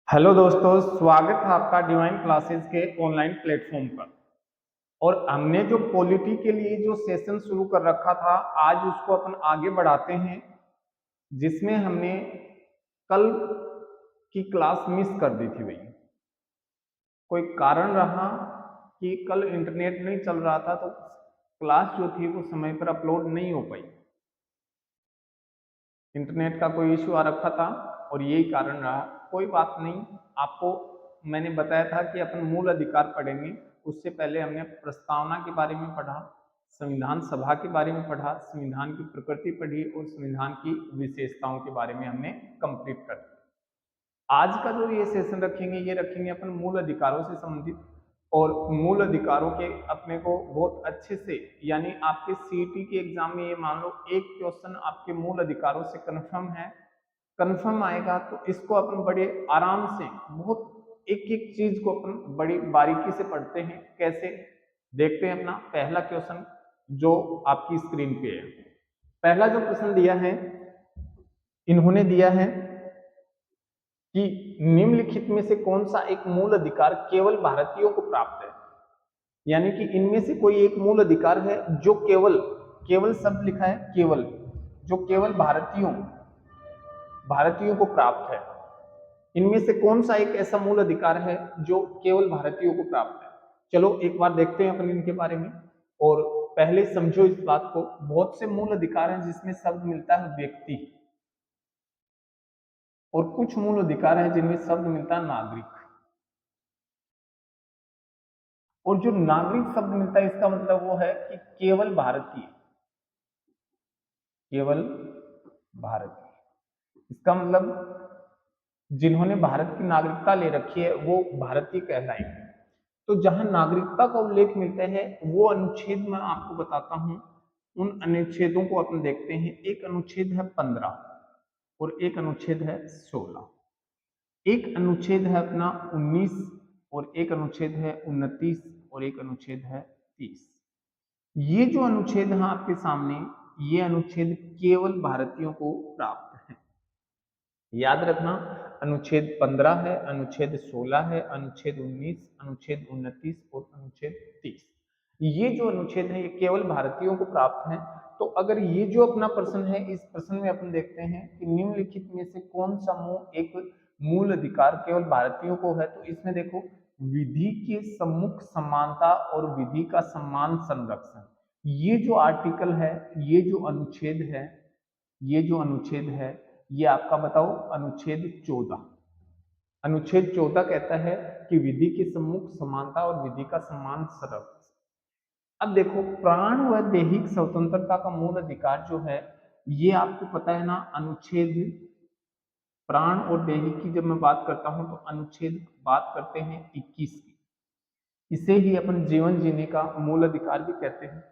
Hello दोस्तों, स्वागत है आपका डिवाइन क्लासेस के ऑनलाइन प्लेटफॉर्म पर। और हमने जो पॉलिटी के लिए जो सेशन शुरू कर रखा था, आज उसको अपन आगे बढ़ाते हैं, जिसमें हमने कल की क्लास मिस कर दी थी। भाई कोई कारण रहा कि कल इंटरनेट नहीं चल रहा था, तो क्लास जो थी वो समय पर अपलोड नहीं हो पाई। इंटरनेट का कोई इश्यू आ रखा था और यही कारण रहा। कोई बात नहीं, आपको मैंने बताया था कि अपन मूल अधिकार पढ़ेंगे। उससे पहले हमने प्रस्तावना के बारे में पढ़ा, संविधान सभा के बारे में पढ़ा, संविधान की प्रकृति पढ़ी और संविधान की विशेषताओं के बारे में हमने कंप्लीट कर दिया। आज का जो ये सेशन रखेंगे, ये रखेंगे अपन मूल अधिकारों से संबंधित। और मूल अधिकारों के अपने को बहुत अच्छे से, यानी आपके सीईटी के एग्जाम में ये मान लो एक क्वेश्चन आपके मूल अधिकारों से कंफर्म है, कंफर्म आएगा, तो इसको अपन बड़े आराम से बहुत एक एक चीज को अपन बड़ी बारीकी से पढ़ते हैं। कैसे देखते हैं अपना पहला क्वेश्चन जो आपकी स्क्रीन पे है। पहला जो प्रश्न दिया है, इन्होंने दिया है कि निम्नलिखित में से कौन सा एक मूल अधिकार केवल भारतीयों को प्राप्त है। यानी कि इनमें से कोई एक मूल अधिकार है जो केवल, केवल शब्द लिखा है केवल, जो केवल भारतीयों को प्राप्त है। इनमें से कौन सा एक ऐसा मूल अधिकार है जो केवल भारतीयों को प्राप्त है। चलो एक बार देखते हैं अपन इनके बारे में। और पहले समझो इस बात को, बहुत से मूल अधिकार हैं जिसमें शब्द मिलता है व्यक्ति, और कुछ मूल अधिकार है जिनमें शब्द मिलता है नागरिक। और जो नागरिक शब्द मिलता है, इसका मतलब वो है कि केवल भारतीय, केवल भारतीय। इसका मतलब जिन्होंने भारत की नागरिकता ले रखी है वो भारतीय कहलाएंगे। तो जहां नागरिकता का उल्लेख मिलता है वो अनुच्छेद मैं आपको बताता हूं। उन अनुच्छेदों को अपन देखते हैं। एक अनुच्छेद है 15 और एक अनुच्छेद है 16। एक अनुच्छेद है अपना 19 और एक अनुच्छेद है 29 और एक अनुच्छेद है 30। ये जो अनुच्छेद है आपके सामने, ये अनुच्छेद केवल भारतीयों को प्राप्त है। याद रखना, अनुच्छेद 15 है, अनुच्छेद 16 है, अनुच्छेद 19, अनुच्छेद 29 और अनुच्छेद 30। ये जो अनुच्छेद है ये केवल भारतीयों को प्राप्त है। तो अगर ये जो अपना प्रश्न है, इस प्रश्न में अपन देखते हैं कि निम्नलिखित में से कौन सा एक मूल अधिकार केवल भारतीयों को है, तो इसमें देखो, विधि के सम्मुख समानता और विधि का सम्मान संरक्षण। ये जो आर्टिकल है, ये जो अनुच्छेद है, ये जो अनुच्छेद है, ये आपका बताओ अनुच्छेद 14। अनुच्छेद 14 कहता है कि विधि के सम्मुख समानता और विधि का सम्मान संरक्षण। अब देखो, प्राण व दैहिक स्वतंत्रता का मूल अधिकार जो है, ये आपको पता है ना, अनुच्छेद, प्राण और दैहिक की जब मैं बात करता हूं तो अनुच्छेद बात करते हैं 21 की। इसे ही अपन जीवन जीने का मूल अधिकार भी कहते हैं।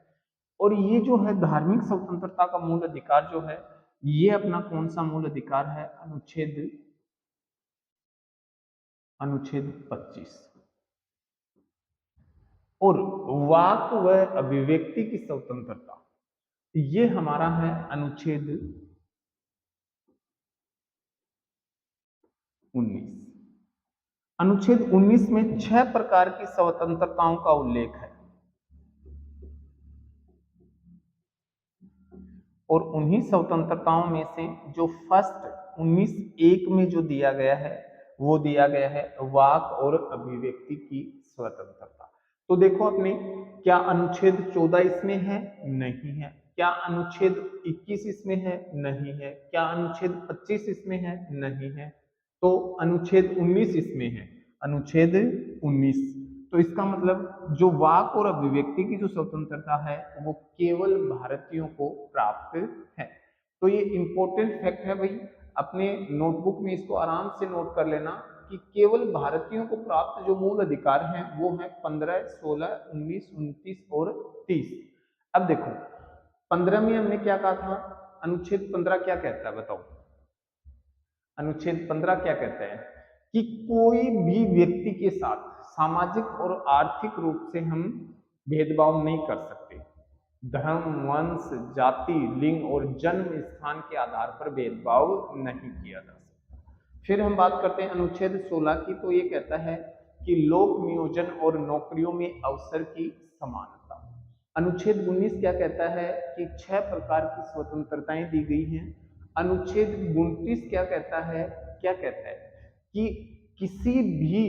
और ये जो है धार्मिक स्वतंत्रता का मूल अधिकार जो है, ये अपना कौन सा मूल अधिकार है, अनुच्छेद 25। और वाक व अभिव्यक्ति की स्वतंत्रता, ये हमारा है अनुच्छेद 19। अनुच्छेद 19 में 6 प्रकार की स्वतंत्रताओं का उल्लेख है। और उन्हीं स्वतंत्रताओं में से जो फर्स्ट 19(1) में जो दिया गया है, वो दिया गया है वाक और अभिव्यक्ति की स्वतंत्रता। तो देखो अपने, क्या अनुच्छेद 14 इसमें है? नहीं है। क्या अनुच्छेद 21 इसमें है? नहीं है। क्या अनुच्छेद 25 इसमें है? नहीं है। तो अनुच्छेद 19 इसमें है, अनुच्छेद 19। तो इसका मतलब जो वाक और अभिव्यक्ति की जो स्वतंत्रता है वो केवल भारतीयों को प्राप्त है। तो ये इंपॉर्टेंट फैक्ट है भाई, अपने नोटबुक में इसको आराम से नोट कर लेना कि केवल भारतीयों को प्राप्त जो मूल अधिकार हैं वो है 15, 16, 19, 29 और 30। अब देखो, 15 में हमने क्या कहा था? अनुच्छेद 15 क्या कहता है बताओ? अनुच्छेद 15 क्या कहता है कि कोई भी व्यक्ति के साथ सामाजिक और आर्थिक रूप से हम भेदभाव नहीं कर सकते। धर्म, वंश, जाति, लिंग और जन्म स्थान के आधार पर भेदभाव नहीं किया जा सकता। फिर हम बात करते हैं अनुच्छेद 16 की, तो ये कहता है कि लोक नियोजन और नौकरियों में अवसर की समानता। अनुच्छेद 19 क्या कहता है कि 6 प्रकार की स्वतंत्रताएं दी गई हैं। अनुच्छेद 29 क्या कहता है, कि किसी भी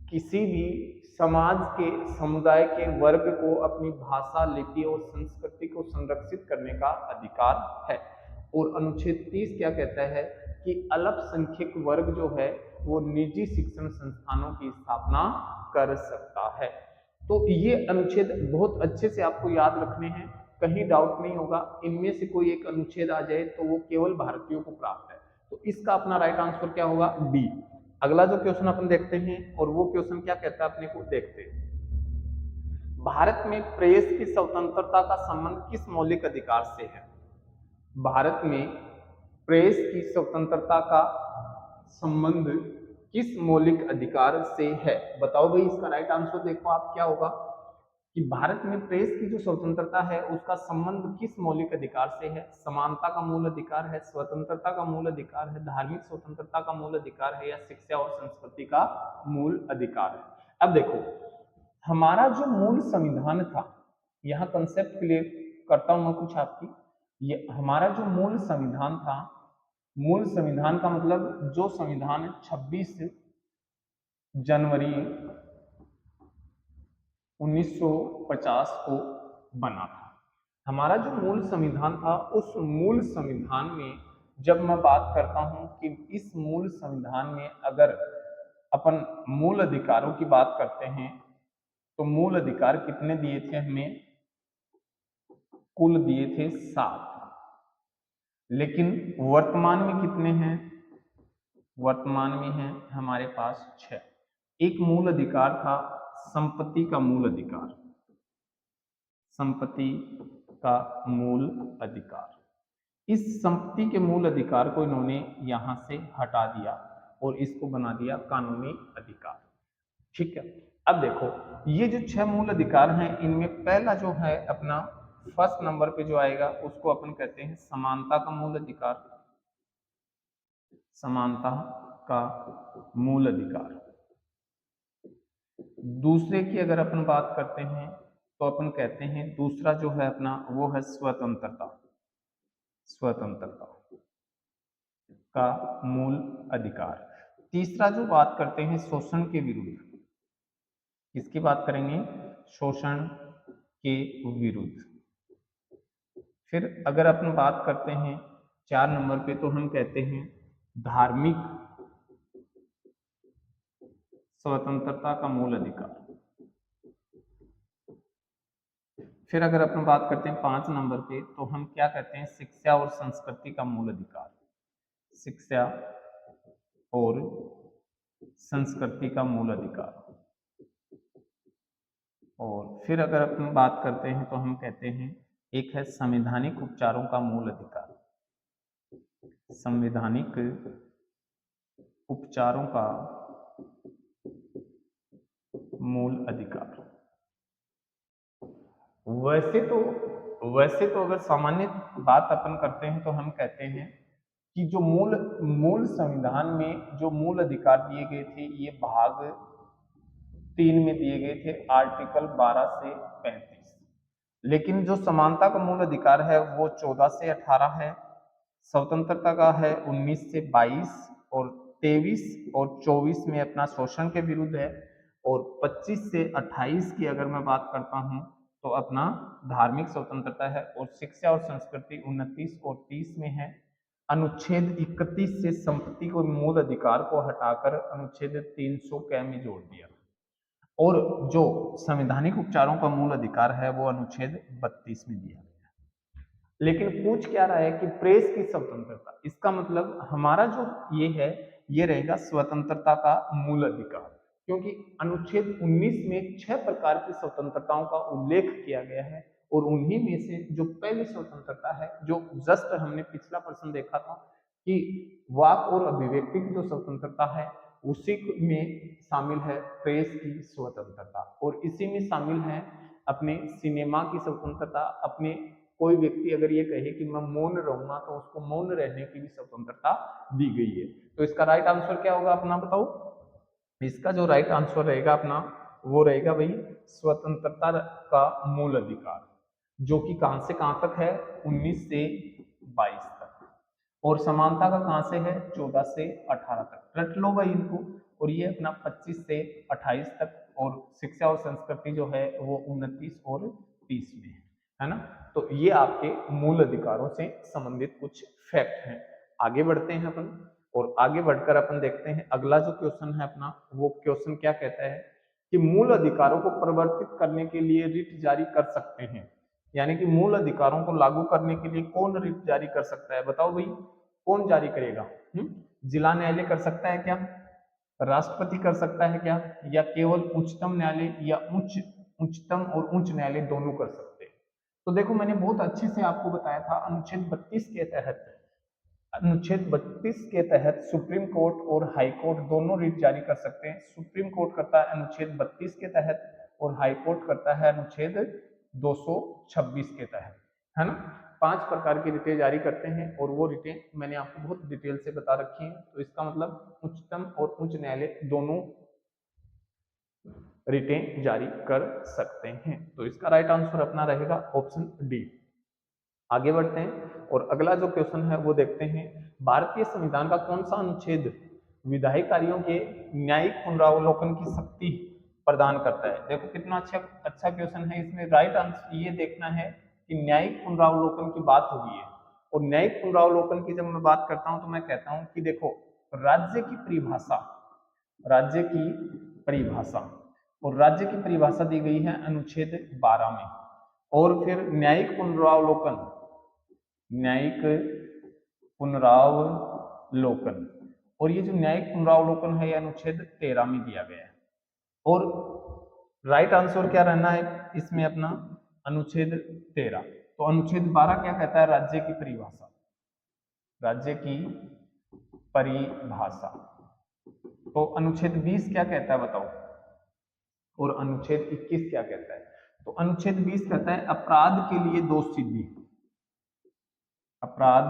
किसी भी समाज के समुदाय के वर्ग को अपनी भाषा, लिपि और संस्कृति को संरक्षित करने का अधिकार है। और अनुच्छेद 30 क्या कहता है कि अल्पसंख्यक वर्ग जो है वो निजी शिक्षण संस्थानों की स्थापना कर सकता है। तो ये अनुच्छेद बहुत अच्छे से आपको याद रखने हैं, कहीं डाउट नहीं होगा। इनमें से कोई एक अनुच्छेद आ जाए तो वो केवल भारतीयों को प्राप्त है। तो इसका अपना राइट आंसर क्या होगा, डी। अगला जो क्वेश्चन अपन देखते हैं, और वो क्वेश्चन क्या कहता है अपने को देखते हैं। भारत में प्रेस की स्वतंत्रता का संबंध किस मौलिक अधिकार से है? भारत में प्रेस की स्वतंत्रता का संबंध किस मौलिक अधिकार से है? बताओ भाई, इसका राइट आंसर देखो आप क्या होगा कि भारत में प्रेस की जो स्वतंत्रता है उसका संबंध किस मौलिक अधिकार से है? समानता का मूल अधिकार है, स्वतंत्रता का मूल अधिकार है, धार्मिक स्वतंत्रता का मूल अधिकार है, या शिक्षा और संस्कृति का मूल अधिकार है? अब देखो, हमारा जो मूल संविधान था, यहाँ कंसेप्ट क्लियर करता हूं मैं कुछ आपकी। ये हमारा जो मूल संविधान था, मूल संविधान का मतलब जो संविधान 26 जनवरी 1950 को बना था, हमारा जो मूल संविधान था, उस मूल संविधान में जब मैं बात करता हूं कि इस मूल संविधान में अगर अपन मूल अधिकारों की बात करते हैं तो मूल अधिकार कितने दिए थे हमें? कुल दिए थे 7, लेकिन वर्तमान में कितने हैं? वर्तमान में है हमारे पास 6। एक मूल अधिकार था संपत्ति का मूल अधिकार, संपत्ति का मूल अधिकार। इस संपत्ति के मूल अधिकार को इन्होंने यहां से हटा दिया और इसको बना दिया कानूनी अधिकार। ठीक है, अब देखो ये जो 6 मूल अधिकार हैं, इनमें पहला जो है अपना फर्स्ट नंबर पे जो आएगा उसको अपन कहते हैं समानता का मूल अधिकार। समानता का मूल अधिकार। दूसरे की अगर अपन बात करते हैं तो अपन कहते हैं दूसरा जो है अपना वो है स्वतंत्रता। स्वतंत्रता का मूल अधिकार। तीसरा जो बात करते हैं शोषण के विरुद्ध। किसकी बात करेंगे? शोषण के विरुद्ध। फिर अगर अपन बात करते हैं 4 नंबर पे तो हम कहते हैं धार्मिक स्वतंत्रता का मूल अधिकार। फिर अगर अपन बात करते हैं 5 नंबर पे तो हम क्या कहते हैं? शिक्षा और संस्कृति का मूल अधिकार। शिक्षा और संस्कृति का मूल अधिकार। और फिर अगर अपन बात करते हैं तो हम कहते हैं एक है संवैधानिक उपचारों का मूल अधिकार। संवैधानिक उपचारों का मूल अधिकार। वैसे तो अगर सामान्य बात अपन करते हैं तो हम कहते हैं कि जो मूल संविधान में जो मूल अधिकार दिए गए थे ये भाग 3 में दिए गए थे, आर्टिकल 12 से 35। लेकिन जो समानता का मूल अधिकार है वो 14 से 18 है, स्वतंत्रता का है 19 से 22, और 23 और 24 में अपना शोषण के विरुद्ध है, और 25 से 28 की अगर मैं बात करता हूं तो अपना धार्मिक स्वतंत्रता है, और शिक्षा और संस्कृति 29 और 30 में है। अनुच्छेद 31 से संपत्ति को मूल अधिकार को हटाकर अनुच्छेद 300 क में जोड़ दिया, और जो संवैधानिक उपचारों का मूल अधिकार है वो अनुच्छेद 32 में दिया गया। लेकिन पूछ क्या रहा है कि प्रेस की स्वतंत्रता, इसका मतलब हमारा जो ये है ये रहेगा स्वतंत्रता का मूल अधिकार, क्योंकि अनुच्छेद 19 में 6 प्रकार की स्वतंत्रताओं का उल्लेख किया गया है, और उन्हीं में से जो पहली स्वतंत्रता है, जो जस्ट हमने पिछला प्रश्न देखा था कि वाक और अभिव्यक्ति की जो स्वतंत्रता है उसी में शामिल है प्रेस की स्वतंत्रता, और इसी में शामिल है अपने सिनेमा की स्वतंत्रता, अपने कोई व्यक्ति अगर ये कहे कि मैं मौन रहूंगा तो उसको मौन रहने की भी स्वतंत्रता दी गई है। तो इसका राइट आंसर क्या होगा अपना बताओ? इसका जो राइट आंसर रहेगा अपना वो रहेगा भाई स्वतंत्रता का मूल अधिकार, जो कि कहां से कहां तक है? 19 से 22 तक। और समानता का कहां से है? 14 से 18 तक। रट लो भाई इनको। और ये अपना 25 से 28 तक। और शिक्षा और संस्कृति जो है वो 29 और 30 में है ना। तो ये आपके मूल अधिकारों से संबंधित कुछ फैक्ट हैं। आगे बढ़ते हैं अपन, और आगे बढ़कर अपन देखते हैं अगला जो क्वेश्चन है अपना, वो क्वेश्चन क्या कहता है कि मूल अधिकारों को परिवर्तित करने के लिए रिट जारी कर सकते हैं। यानी कि मूल अधिकारों को लागू करने के लिए कौन रिट जारी कर सकता है? बताओ भाई, कौन जारी करेगा? जिला न्यायालय कर सकता है क्या? राष्ट्रपति कर सकता है क्या? या केवल उच्चतम न्यायालय या उच्चतम और उच्च न्यायालय दोनों कर सकते हैं? तो देखो मैंने बहुत अच्छे से आपको बताया था अनुच्छेद 32 के तहत, अनुच्छेद 32 के तहत सुप्रीम कोर्ट और हाई कोर्ट दोनों रिट जारी कर सकते हैं। सुप्रीम कोर्ट करता है अनुच्छेद 32 के तहत और हाई कोर्ट करता है अनुच्छेद 226 के तहत, है ना। 5 प्रकार की रिटें जारी करते हैं और वो रिटें मैंने आपको बहुत डिटेल से बता रखी हैं। तो इसका मतलब उच्चतम और उच्च न्यायालय दोनों रिटें जारी कर सकते हैं। तो इसका राइट आंसर अपना रहेगा ऑप्शन डी। आगे बढ़ते हैं और अगला जो क्वेश्चन है वो देखते हैं, भारतीय संविधान का कौन सा अनुच्छेद विधायी कार्यों के न्यायिक पुनरावलोकन की शक्ति प्रदान करता है? देखो कितना अच्छा क्वेश्चन है। इसमें राइट आंसर ये देखना है कि न्यायिक पुनरावलोकन की बात हो गई है। और न्यायिक पुनरावलोकन की जब मैं बात करता हूं तो मैं कहता हूं कि देखो राज्य की परिभाषा, राज्य की परिभाषा, और राज्य की परिभाषा दी गई है अनुच्छेद 12 में। और फिर न्यायिक पुनरावलोकन, न्यायिक पुनरावलोकन, और ये जो न्यायिक पुनरावलोकन है ये अनुच्छेद 13 में दिया गया है। और राइट आंसर क्या रहना है इसमें अपना? अनुच्छेद 13। तो अनुच्छेद 12 क्या कहता है? राज्य की परिभाषा, राज्य की परिभाषा। तो अनुच्छेद 20 क्या कहता है बताओ? और अनुच्छेद 21 क्या कहता है? तो अनुच्छेद 20 कहता है अपराध के लिए दोष सिद्धि, अपराध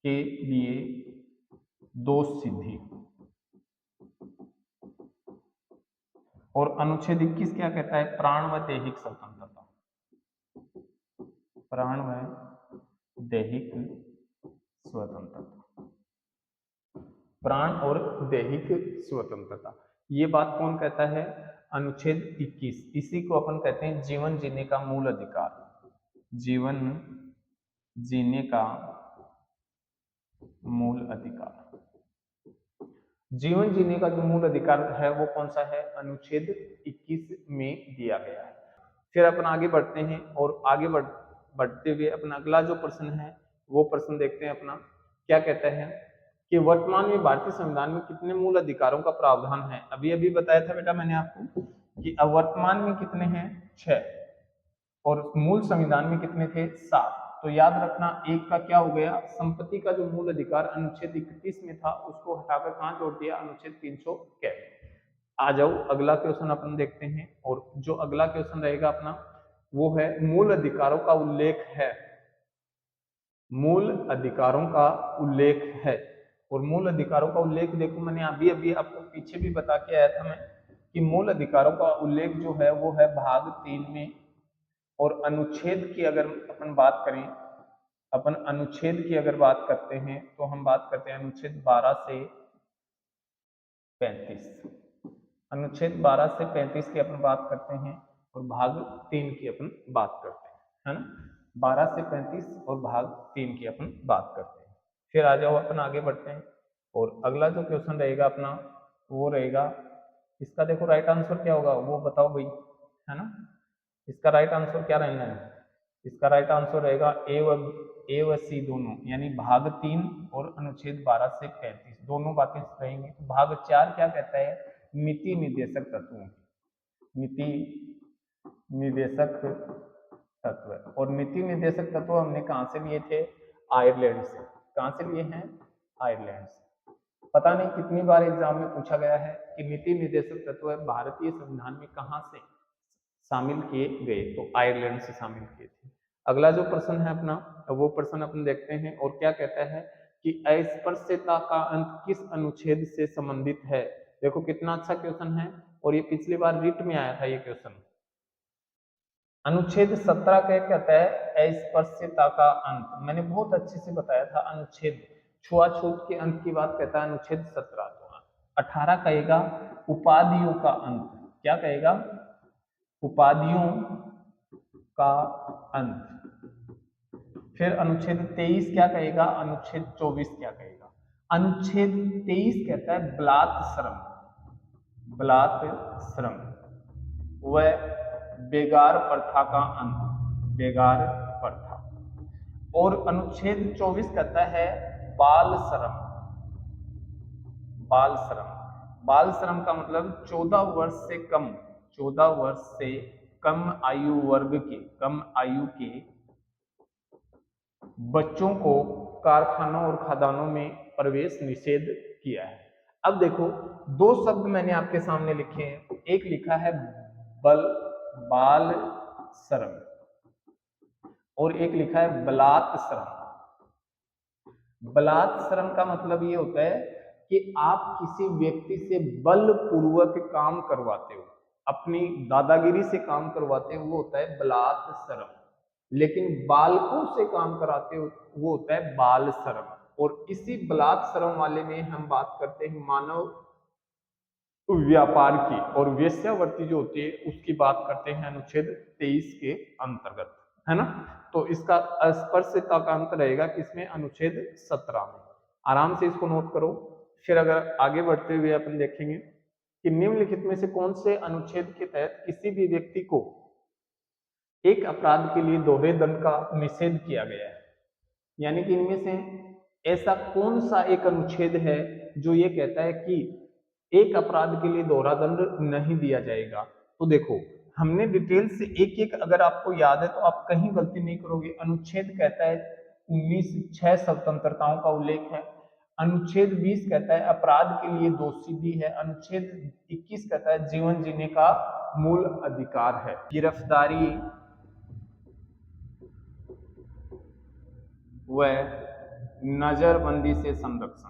के लिए दोष सिद्धि। और अनुच्छेद 21 क्या कहता है? प्राण व दैहिक स्वतंत्रता, प्राण व दैहिक स्वतंत्रता, प्राण और दैहिक स्वतंत्रता। ये बात कौन कहता है? अनुच्छेद 21। इसी को अपन कहते हैं जीवन जीने का मूल अधिकार, जीवन जीने का मूल अधिकार। जीवन जीने का जो मूल अधिकार है वो कौन सा है? अनुच्छेद 21 में दिया गया है। फिर अपन आगे बढ़ते हैं और आगे बढ़ते हुए अपना अगला जो प्रश्न है वो प्रश्न देखते हैं अपना। क्या कहता है कि वर्तमान में भारतीय संविधान में कितने मूल अधिकारों का प्रावधान है? अभी अभी बताया था बेटा मैंने आपको कि वर्तमान में कितने हैं? 6। और मूल संविधान में कितने थे? 7। तो याद रखना एक का क्या हो गया? संपत्ति का जो मूल अधिकार अनुच्छेद 31 में था उसको हटाकर कहां जोड़ दिया? अनुच्छेद 300 के। आ जाओ अगला क्वेश्चन अपन देखते हैं। और जो अगला क्वेश्चन रहेगा अपना वो है मूल अधिकारों का उल्लेख है, मूल अधिकारों का उल्लेख है। और मूल अधिकारों का उल्लेख देखो मैंने अभी अभी आपको पीछे भी बता के आया था मैं कि मूल अधिकारों का उल्लेख जो है वो है भाग 3 में। और अनुच्छेद की अगर अपन बात करें, अपन अनुच्छेद की अगर बात करते हैं तो हम बात करते हैं अनुच्छेद 12 से 35। अनुच्छेद 12 से 35 की अपन बात करते हैं और भाग 3 की अपन बात करते हैं, है ना। 12 से 35 और भाग 3 की अपन बात करते हैं। फिर आ जाओ अपन आगे बढ़ते हैं और अगला जो क्वेश्चन रहेगा अपना वो रहेगा, इसका देखो राइट आंसर क्या होगा वो बताओ भाई, है ना। इसका राइट आंसर क्या रहना है? इसका राइट आंसर रहेगा ए व सी दोनों, यानी भाग 3 और अनुच्छेद 12 से 35 दोनों बातें रहेंगी। तो भाग 4 क्या कहता है? नीति निर्देशक तत्वों, नीति निर्देशक तत्व। और नीति निर्देशक तत्व हमने कहां से लिए थे? आयरलैंड से। कहां से लिए हैं? आयरलैंड से। पता नहीं कितनी बार एग्जाम में पूछा गया है कि नीति निर्देशक तत्व भारतीय संविधान में कहां से शामिल किए गए? तो आयरलैंड से शामिल किए थे। अगला जो प्रश्न है अपना, वो प्रश्न अपन देखते हैं और क्या कहता है कि अस्पृश्यता का अंत किस अनुच्छेद से संबंधित है। देखो कितना अच्छा क्वेश्चन है, और ये पिछली बार रिट में आया था ये क्वेश्चन। अनुच्छेद 17 क्या कहता है, अस्पृश्यता का अंत। मैंने बहुत अच्छे से बताया था अनुच्छेद, छुआछूत के अंत की बात कहता है अनुच्छेद 17। तो 18 कहेगा उपाधियों का अंत। क्या कहेगा, उपाधियों का अंत। फिर अनुच्छेद 23 क्या कहेगा, अनुच्छेद 24 क्या कहेगा। अनुच्छेद 23 कहता है बलात् श्रम, बलात् श्रम व बेगार प्रथा का अंत, बेगार प्रथा। और अनुच्छेद 24 कहता है बाल श्रम, बाल श्रम। बाल श्रम का मतलब 14 वर्ष से कम, 14 वर्ष से कम आयु वर्ग के, कम आयु के बच्चों को कारखानों और खदानों में प्रवेश निषेध किया है। अब देखो दो शब्द मैंने आपके सामने लिखे हैं, एक लिखा है बाल श्रम और एक लिखा है बलात् श्रम। बलात् श्रम का मतलब ये होता है कि आप किसी व्यक्ति से बलपूर्वक काम करवाते हो, अपनी दादागिरी से काम करवाते हो, वो होता है बलात् श्रम। लेकिन बालकों से काम कराते हो वो होता है बाल श्रम। और इसी बलात् श्रम वाले में हम बात करते हैं मानव व्यापार की, और वेश्यावृत्ति जो होती है उसकी बात करते हैं अनुच्छेद 23 के अंतर्गत, है ना। तो इसका अस्पृश्यता का अंत रहेगा किसमें, अनुच्छेद 17 में। आराम से इसको नोट करो। फिर अगर आगे बढ़ते हुए अपन देखेंगे कि निम्नलिखित में से कौन से अनुच्छेद के तहत किसी भी व्यक्ति को एक अपराध के लिए दोहरे दंड का निषेध किया गया है। यानी कि इनमें से ऐसा कौन सा एक अनुच्छेद है जो ये कहता है कि एक अपराध के लिए दोहरा दंड नहीं दिया जाएगा। तो देखो हमने डिटेल से एक एक, अगर आपको याद है तो आप कहीं गलती नहीं करोगे। अनुच्छेद कहता है 19(6) स्वतंत्रताओं का उल्लेख है। अनुच्छेद 20 कहता है अपराध के लिए दोषी भी है। अनुच्छेद 21 कहता है जीवन जीने का मूल अधिकार है। गिरफ्तारी व नजरबंदी से संरक्षण।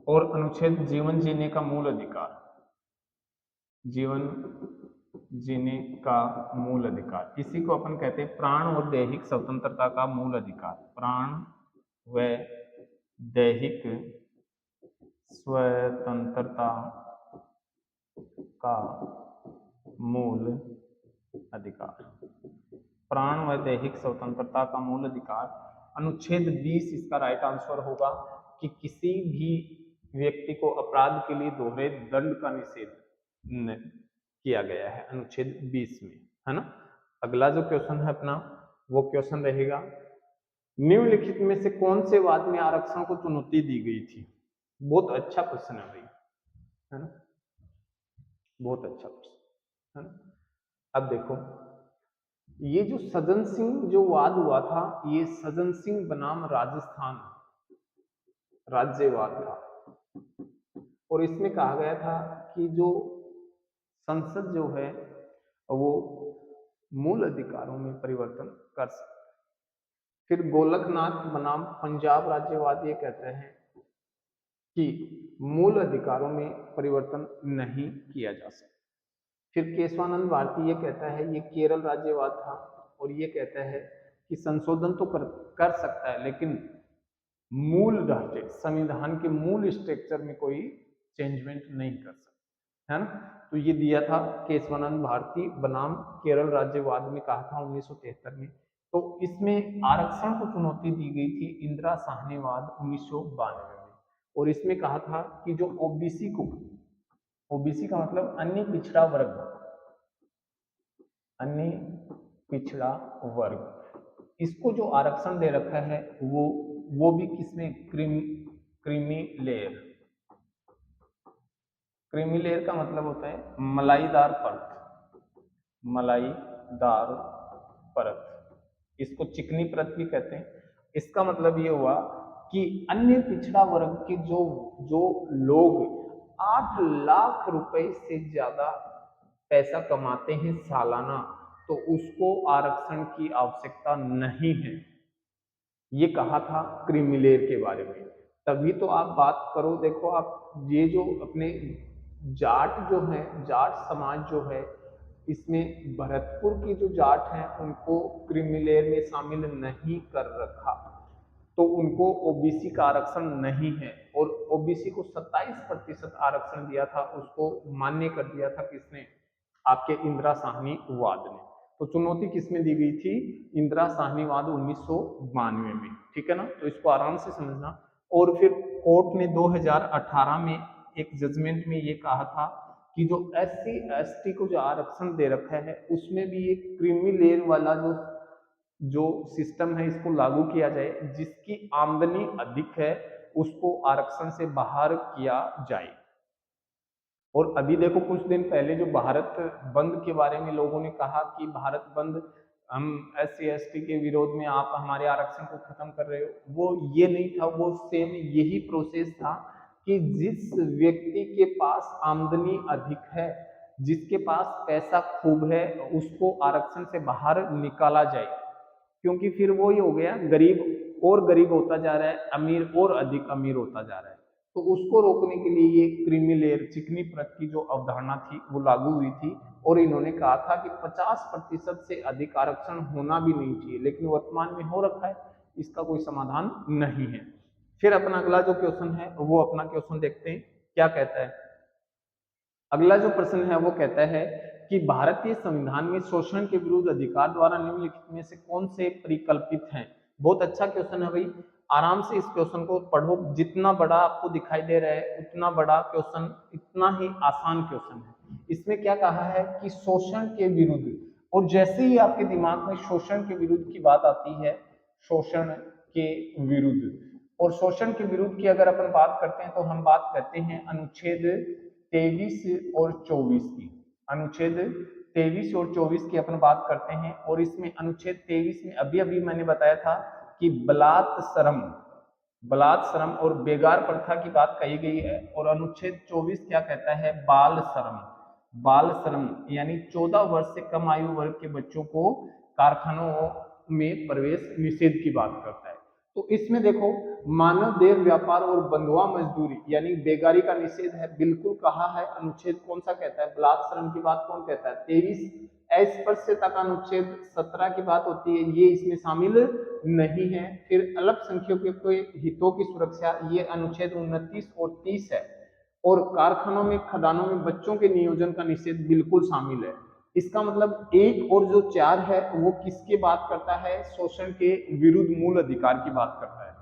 और अनुच्छेद जीवन जीने का मूल अधिकार, जीवन जीने का मूल अधिकार, इसी को अपन कहते हैं प्राण और दैहिक स्वतंत्रता का मूल अधिकार। प्राण व दैहिक स्वतंत्रता का मूल अधिकार, प्राण व दैहिक स्वतंत्रता का मूल अधिकार। अनुच्छेद 20 इसका राइट आंसर होगा कि किसी भी व्यक्ति को अपराध के लिए दोहरे दंड का निषेध किया गया है अनुच्छेद 20 में, है ना। अगला जो क्वेश्चन है अपना वो क्वेश्चन रहेगा निम्नलिखित में से कौन से वाद में आरक्षण को चुनौती दी गई थी। बहुत अच्छा क्वेश्चन है भाई, है ना, बहुत अच्छा क्वेश्चन, है ना। अब देखो ये जो सज्जन सिंह जो वाद हुआ था, ये सज्जन सिंह बनाम राजस्थान राज्यवाद था। और इसमें कहा गया था कि जो संसद जो है वो मूल अधिकारों में परिवर्तन कर सकती। फिर गोलकनाथ बनाम पंजाब राज्यवाद ये कहते हैं कि मूल अधिकारों में परिवर्तन नहीं किया जा सकता। फिर केशवानंद भारती ये कहता है, ये केरल राज्यवाद था, और ये कहता है कि संशोधन तो कर सकता है लेकिन मूल ढांचे संविधान के मूल स्ट्रक्चर में कोई चेंजमेंट नहीं कर सकता, है ना। तो ये दिया था केशवानंद भारती बनाम केरल राज्यवाद में, कहा था 1973 में। तो इसमें आरक्षण को चुनौती दी गई थी इंदिरा साहनीवाद 1992 में। और इसमें कहा था कि जो ओबीसी को, ओबीसी का मतलब अन्य पिछड़ा वर्ग, अन्य पिछड़ा वर्ग, इसको जो आरक्षण दे रखा है वो भी किसमें, क्रीमी लेयर। क्रीमी लेयर का मतलब होता है मलाईदार परत, मलाईदार परत, इसको चिकनी परत भी कहते हैं। इसका मतलब ये हुआ कि अन्य पिछड़ा वर्ग के जो लोग 8 लाख रुपए से ज्यादा पैसा कमाते हैं सालाना, तो उसको आरक्षण की आवश्यकता नहीं है। ये कहा था क्रीमी लेयर के बारे में। तभी तो आप बात करो, देखो आप ये जो अपने जाट जो है, जाट समाज जो है, इसमें भरतपुर की जो जाट हैं उनको क्रीमी लेयर में शामिल नहीं कर रखा, तो उनको ओबीसी का आरक्षण नहीं है। और ओबीसी को 27% आरक्षण दिया था, उसको मान्य कर दिया था किसने, आपके इंदिरा साहनीवाद ने। तो चुनौती किसमें दी गई थी, इंदिरा साहनीवाद 1992 में, ठीक है ना। तो इसको आराम से समझना। और फिर कोर्ट ने 2018 में एक जजमेंट में ये कहा था कि जो SC ST को जो आरक्षण दे रखा है उसमें भी एक क्रीमी लेयर वाला जो जो सिस्टम है इसको लागू किया जाए, जिसकी आमदनी अधिक है उसको आरक्षण से बाहर किया जाए। और अभी देखो कुछ दिन पहले जो भारत बंद के बारे में लोगों ने कहा कि भारत बंद, हम SC ST के विरोध में, आप हमारे आरक्षण को खत्म कर रहे हो, वो ये नहीं था, वो सेम यही प्रोसेस था कि जिस व्यक्ति के पास आमदनी अधिक है, जिसके पास पैसा खूब है, उसको आरक्षण से बाहर निकाला जाए। क्योंकि फिर वो ही हो गया, गरीब और गरीब होता जा रहा है, अमीर और अधिक अमीर होता जा रहा है। तो उसको रोकने के लिए ये क्रीमी लेयर, चिकनी परत की जो अवधारणा थी वो लागू हुई थी। और इन्होंने कहा था कि 50% से अधिक आरक्षण होना भी नहीं चाहिए, लेकिन वर्तमान में हो रखा है, इसका कोई समाधान नहीं है। फिर अपना अगला जो क्वेश्चन है वो अपना क्वेश्चन देखते हैं क्या कहता है। अगला जो प्रश्न है वो कहता है कि भारतीय संविधान में शोषण के विरुद्ध अधिकार द्वारा निम्नलिखित में से कौन से परिकल्पित हैं। बहुत अच्छा क्वेश्चन है भाई, आराम से इस क्वेश्चन को पढ़ो। जितना बड़ा आपको दिखाई दे रहा है उतना बड़ा क्वेश्चन, इतना ही आसान क्वेश्चन है। इसमें क्या कहा है कि शोषण के विरुद्ध, और जैसे ही आपके दिमाग में शोषण के विरुद्ध की बात आती है, शोषण के विरुद्ध, और शोषण के विरुद्ध की अगर अपन बात करते हैं तो हम बात करते हैं अनुच्छेद 23 और 24 की। अनुच्छेद 23 और 24 की अपन बात करते हैं। और इसमें अनुच्छेद 23 में अभी अभी मैंने बताया था कि बलात्श्रम, बलात्श्रम और बेगार प्रथा की बात कही गई है। और अनुच्छेद 24 क्या कहता है, बाल श्रम, बाल श्रम यानी 14 वर्ष से कम आयु वर्ग के बच्चों को कारखानों में प्रवेश निषेध की बात करता है। तो इसमें देखो, मानव देह व्यापार और बंधुआ मजदूरी यानी बेगारी का निषेध है, बिल्कुल कहा है। अनुच्छेद कौन सा कहता है, बलात्श्रम की बात कौन कहता है, 23। अस्पृश्यता का अनुच्छेद 17 की बात होती है, ये इसमें शामिल नहीं है। फिर अल्पसंख्यकों के हितों की सुरक्षा, ये अनुच्छेद 29 और 30 है। और कारखानों में, खदानों में बच्चों के नियोजन का निषेध बिल्कुल शामिल है। इसका मतलब एक और जो 4 है वो किसकी बात करता है, शोषण के विरुद्ध मूल अधिकार की बात करता है।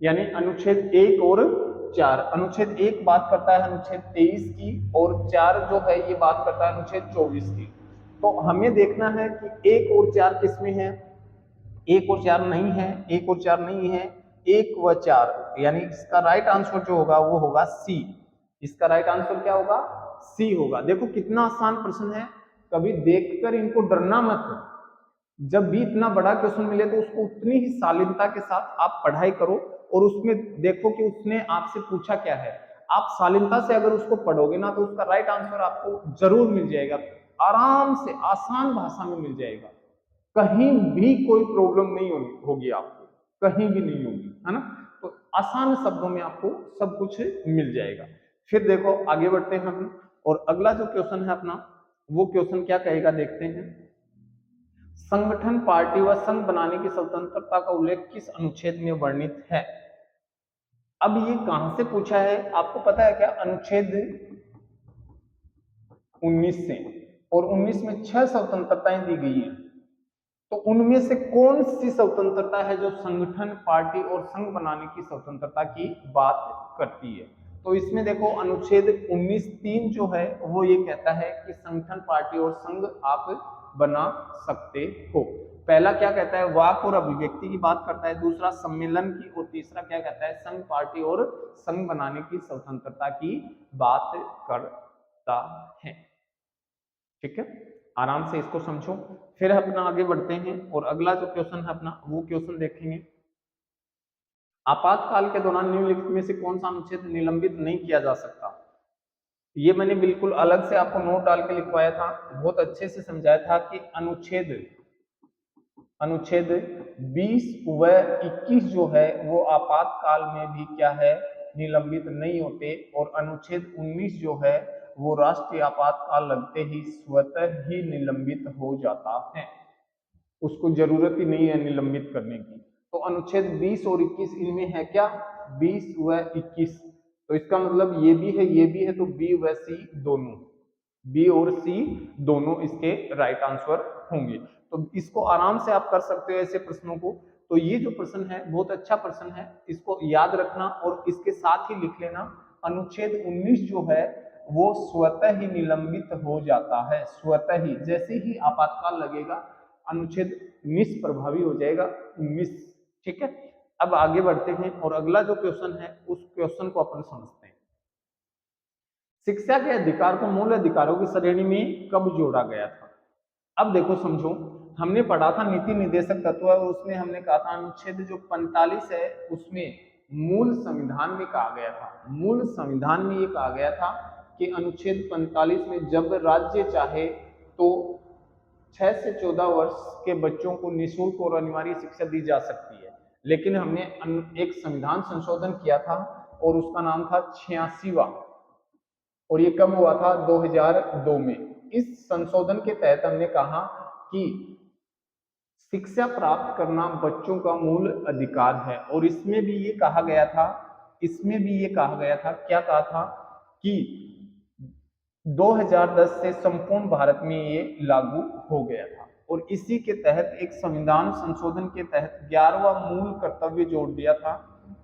यानी अनुच्छेद 1 और 4, अनुच्छेद 1 बात करता है अनुच्छेद 23 की, और 4 जो है ये बात करता है अनुच्छेद 24 की। तो हमें देखना है कि 1 और 4 किसमें है, 1 और 4 नहीं है, 1 और 4 नहीं है, 1 व 4, यानी इसका राइट आंसर जो होगा वो होगा सी। इसका राइट आंसर क्या होगा, सी होगा। देखो कितना आसान प्रश्न है, कभी देखकर इनको डरना मत। जब भी इतना बड़ा क्वेश्चन मिले तो उसको उतनी ही शालीनता के साथ आप पढ़ाई करो, और उसमें देखो कि उसने आपसे पूछा क्या है। आप शालीनता से अगर उसको पढ़ोगे ना तो उसका राइट आंसर आपको जरूर मिल जाएगा, आराम से आसान भाषा में मिल जाएगा। कहीं भी कोई प्रॉब्लम नहीं होगी आपको, कहीं भी नहीं होगी, है ना। तो आसान शब्दों में आपको सब कुछ मिल जाएगा। फिर देखो आगे बढ़ते हैं हम, और अगला जो क्वेश्चन है अपना, वो क्वेश्चन क्या कहेगा देखते हैं। संगठन, पार्टी व संघ बनाने की स्वतंत्रता का उल्लेख किस अनुच्छेद में वर्णित है। अब ये कहां से पूछा है आपको पता है क्या, अनुच्छेद 19 से। और 19 में 6 स्वतंत्रताएं दी गई हैं। तो उनमें से कौन सी स्वतंत्रता है जो संगठन, पार्टी और संघ बनाने की स्वतंत्रता की बात करती है। तो इसमें देखो अनुच्छेद 19(3) जो है वो ये कहता है कि संगठन, पार्टी और संघ आप बना सकते हो। पहला क्या कहता है, वाक और अभिव्यक्ति की बात करता है, दूसरा सम्मेलन की, और तीसरा क्या कहता है, संघ, पार्टी और संघ बनाने की स्वतंत्रता की बात करता है। ठीक है, आराम से इसको समझो। फिर अपना आगे बढ़ते हैं, और अगला जो क्वेश्चन है अपना वो क्वेश्चन देखेंगे। आपातकाल के दौरान निम्नलिखित में से कौन सा अनुच्छेद निलंबित नहीं किया जा सकता। ये मैंने बिल्कुल अलग से आपको नोट डाल के लिखवाया था, बहुत अच्छे से समझाया था कि अनुच्छेद अनुच्छेद 20 व 21 जो है वो आपातकाल में भी क्या है, निलंबित नहीं होते, और अनुच्छेद 19 जो है वो राष्ट्रीय आपातकाल लगते ही स्वतः ही निलंबित हो जाता है, उसको जरूरत ही नहीं है निलंबित करने की। तो अनुच्छेद 20 और 21 इनमें है क्या, 20 व 21, तो इसका मतलब ये भी है ये भी है, तो बी व सी दोनों, बी और सी दोनों इसके राइट आंसर होंगे। तो इसको आराम से आप कर सकते हो ऐसे प्रश्नों को। तो ये जो प्रश्न है बहुत अच्छा प्रश्न है, इसको याद रखना और इसके साथ ही लिख लेना, अनुच्छेद 19 जो है वो स्वतः ही निलंबित हो जाता है, स्वतः ही, जैसे ही आपातकाल लगेगा अनुच्छेद 19 प्रभावी हो जाएगा, 19। ठीक है, अब आगे बढ़ते हैं और अगला जो क्वेश्चन है उस क्वेश्चन को अपन समझते हैं। शिक्षा के अधिकार को मूल अधिकारों की श्रेणी में कब जोड़ा गया था? अब देखो समझो, हमने पढ़ा था नीति निर्देशक तत्व और उसमें हमने कहा था अनुच्छेद जो 45 है उसमें मूल संविधान में कहा गया था, मूल संविधान में ये कहा गया था कि अनुच्छेद 45 में जब राज्य चाहे तो 6 से 14 वर्ष के बच्चों को निःशुल्क और अनिवार्य शिक्षा दी जा सकती है। लेकिन हमने एक संविधान संशोधन किया था और उसका नाम था 86वां, और ये कब हुआ था, 2002 में। इस संशोधन के तहत हमने कहा कि शिक्षा प्राप्त करना बच्चों का मूल अधिकार है, और इसमें भी ये कहा गया था, इसमें भी ये कहा गया था, क्या कहा था कि 2010 से संपूर्ण भारत में ये लागू हो गया था, और इसी के तहत एक संविधान संशोधन के तहत 11वां मूल कर्तव्य जोड़ दिया था,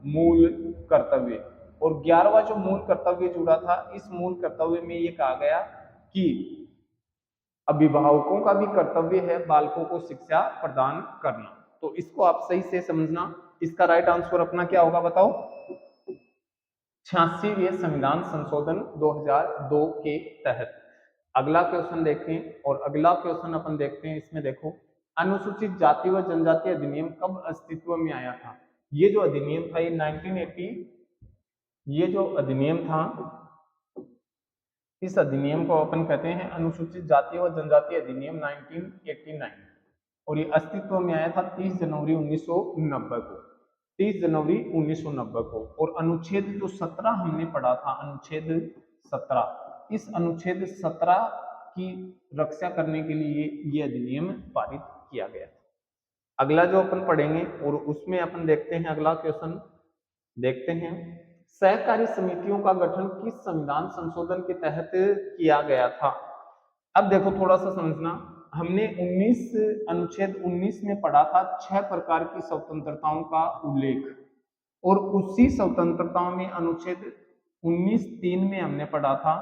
मूल कर्तव्य। और 11वां जो मूल कर्तव्य जुड़ा था, इस मूल कर्तव्य में ये कहा गया कि अभिभावकों का भी कर्तव्य है बालकों को शिक्षा प्रदान करना। तो इसको आप सही से समझना, इसका राइट आंसर अपना क्या होगा बताओ, 86वें संविधान संशोधन 2002 के तहत। अगला क्वेश्चन देखें, और अगला क्वेश्चन अपन देखते हैं, इसमें देखो अनुसूचित जाति व जनजाति अधिनियम कब अस्तित्व में आया था? ये जो अधिनियम था ये 1980, ये जो अधिनियम था इस अधिनियम को अपन कहते हैं अनुसूचित जाति व जनजाति अधिनियम 1989, और ये अस्तित्व में आया था 30 जनवरी 1990 को, 30 जनवरी 1990 को। और अनुच्छेद जो 17 हमने पढ़ा था, अनुच्छेद 17, इस अनुच्छेद 17 की रक्षा करने के लिए ये अधिनियम पारित किया गया था। अगला जो अपन पढ़ेंगे और उसमें अपन देखते हैं अगला क्वेश्चन, देखते हैं सहकारी समितियों का गठन किस संविधान संशोधन के तहत किया गया था? अब देखो थोड़ा सा समझना, हमने अनुच्छेद 19 में पढ़ा था 6 प्रकार की स्वतंत्रताओं का उल्लेख, और उसी स्वतंत्रताओं में अनुच्छेद 19(3) में हमने पढ़ा था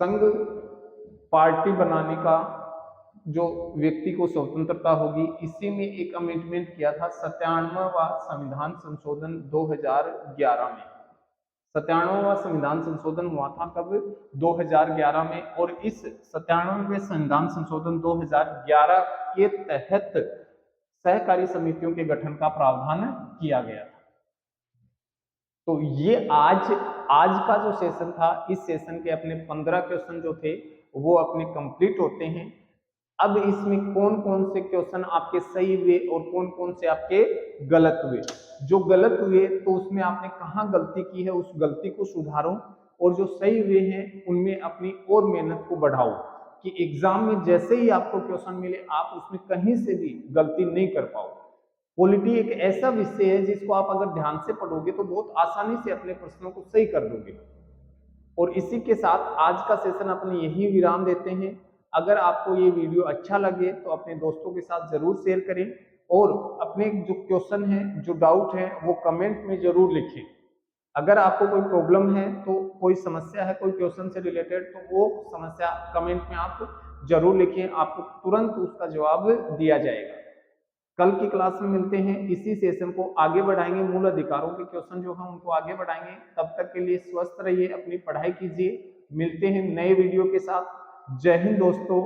संघ पार्टी बनाने का जो व्यक्ति को स्वतंत्रता होगी। इसी में एक अमेंडमेंट किया था 97वां संविधान संशोधन 2011 में, 97वां संविधान संशोधन हुआ था कब, 2011 में। और इस 97वें संविधान संशोधन 2011 के तहत सहकारी समितियों के गठन का प्रावधान किया गया था। तो ये आज का जो सेशन था, इस सेशन के अपने 15 क्वेश्चन जो थे वो अपने कंप्लीट होते हैं। अब इसमें कौन कौन से क्वेश्चन आपके सही हुए और कौन कौन से आपके गलत हुए, जो गलत हुए तो उसमें आपने कहाँ गलती की है उस गलती को सुधारो, और जो सही हुए हैं उनमें अपनी और मेहनत को बढ़ाओ कि एग्जाम में जैसे ही आपको क्वेश्चन मिले आप उसमें कहीं से भी गलती नहीं कर पाओ। पॉलिटी एक ऐसा विषय है जिसको आप अगर ध्यान से पढ़ोगे तो बहुत आसानी से अपने प्रश्नों को सही कर दोगे। और इसी के साथ आज का सेशन अपने यही विराम देते हैं। अगर आपको ये वीडियो अच्छा लगे तो अपने दोस्तों के साथ जरूर शेयर करें, और अपने जो क्वेश्चन है, जो डाउट है वो कमेंट में जरूर लिखें। अगर आपको कोई प्रॉब्लम है, तो कोई समस्या है कोई क्वेश्चन से रिलेटेड, तो वो समस्या कमेंट में आप जरूर लिखें, आपको तुरंत उसका जवाब दिया जाएगा। कल की क्लास में मिलते हैं, इसी सेशन को आगे बढ़ाएंगे, मूल अधिकारों के क्वेश्चन जो हैं उनको आगे बढ़ाएंगे। तब तक के लिए स्वस्थ रहिए, अपनी पढ़ाई कीजिए, मिलते हैं नए वीडियो के साथ। जय हिंद दोस्तों।